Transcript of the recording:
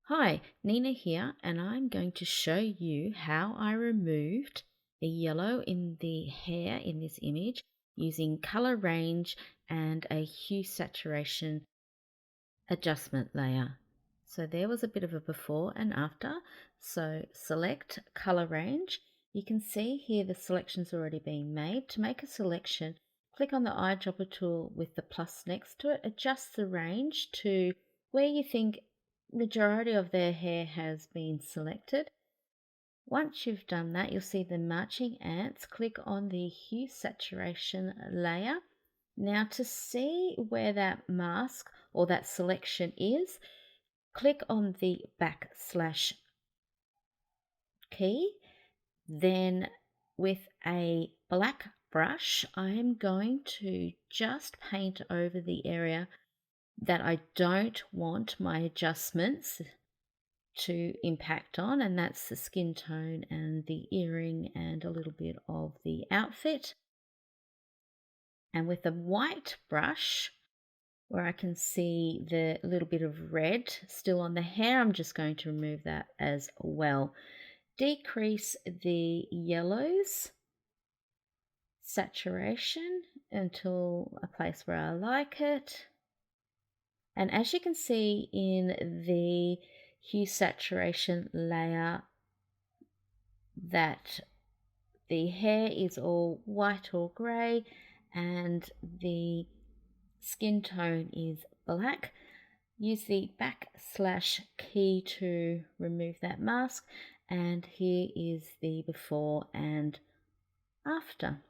Hi, Nina here, and I'm going to show you how I removed the yellow in the hair in this image using color range and a hue saturation adjustment layer. So there was a bit of a before and after. So select color range. You can see here the selection's already been made. To make a selection, click on the eyedropper tool with the plus next to it. Adjust the range to where you think majority of their hair has been selected. Once you've done that, you'll see the marching ants. Click on the hue saturation layer. Now to see where that mask or that selection is, click on the backslash key. Then with a black brush, I am going to just paint over the area that I don't want my adjustments to impact on, and that's the skin tone and the earring and a little bit of the outfit. And with a white brush, where I can see the little bit of red still on the hair, I'm just going to remove that as well. Decrease the yellows saturation until a place where I like it. And as you can see in the hue saturation layer, that the hair is all white or grey and the skin tone is black. Use the backslash key to remove that mask, and here is the before and after.